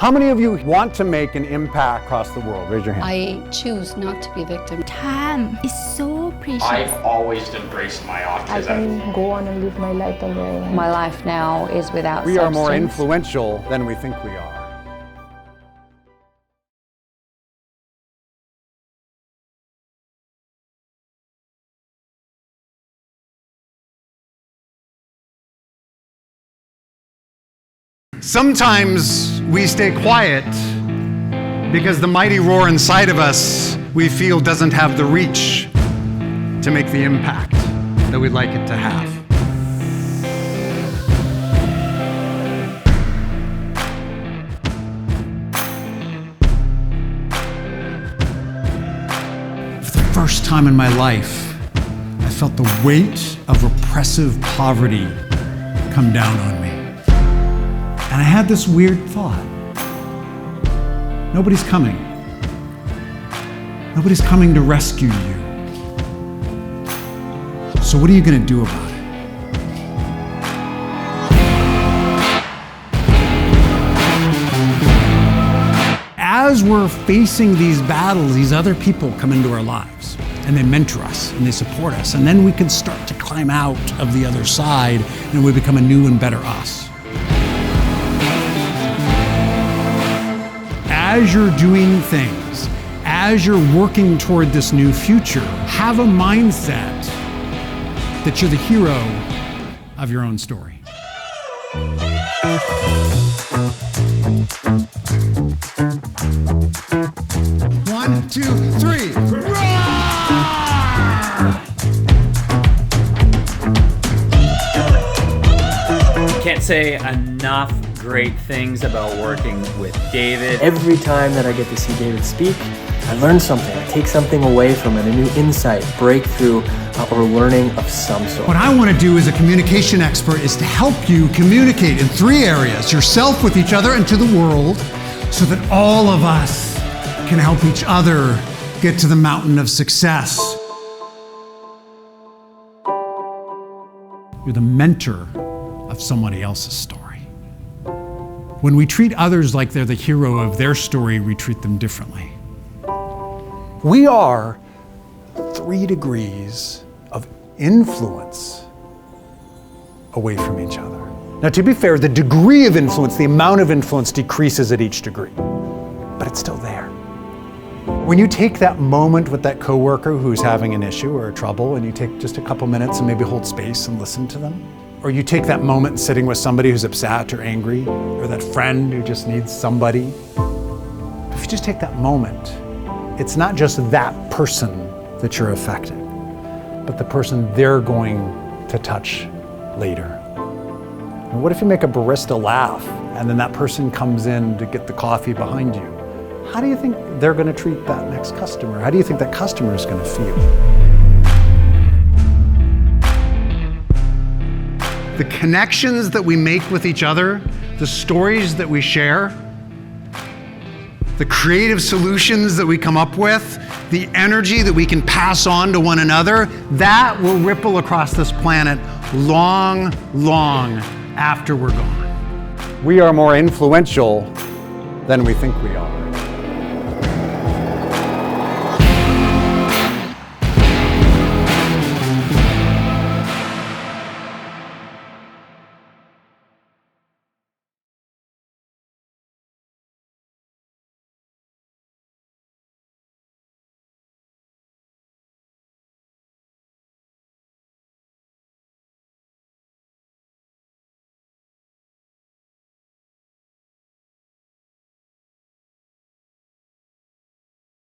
How many of you want to make an impact across the world? Raise your hand. I choose not to be a victim. Time is so precious. I've always embraced my autism. I can go on and live my life on my own. My life now is without We are more substance. influential than we think we are. Sometimes we stay quiet because the mighty roar inside of us we feel doesn't have the reach to make the impact that we'd like it to have. For the first time in my life, I felt the weight of oppressive poverty come down on me. And I had this weird thought. Nobody's coming. Nobody's coming to rescue you. So what are you going to do about it? As we're facing these battles, these other people come into our lives and they mentor us and they support us. And then we can start to climb out of the other side and we become a new and better us. As you're doing things, as you're working toward this new future, have a mindset that you're the hero of your own story. One, two, three. Roar! Can't say enough great things about working with David. Every time that I get to see David speak, I learn something. I take something away from it, a new insight, breakthrough, or learning of some sort. What I want to do as a communication expert is to help you communicate in three areas: yourself, with each other, and to the world, so that all of us can help each other get to the mountain of success. You're the mentor of somebody else's story. When we treat others like they're the hero of their story, we treat them differently. We are 3 degrees of influence away from each other. Now, to be fair, the degree of influence, the amount of influence decreases at each degree, but it's still there. When you take that moment with that coworker who's having an issue or a trouble, and you take just a couple minutes and maybe hold space and listen to them, or you take that moment sitting with somebody who's upset or angry, or that friend who just needs somebody, if you just take that moment, it's not just that person that you're affecting, but the person they're going to touch later. And what if you make a barista laugh and then that person comes in to get the coffee behind you? How do you think they're going to treat that next customer? How do you think that customer is going to feel? The connections that we make with each other, the stories that we share, the creative solutions that we come up with, the energy that we can pass on to one another, that will ripple across this planet long, long after we're gone. We are more influential than we think we are.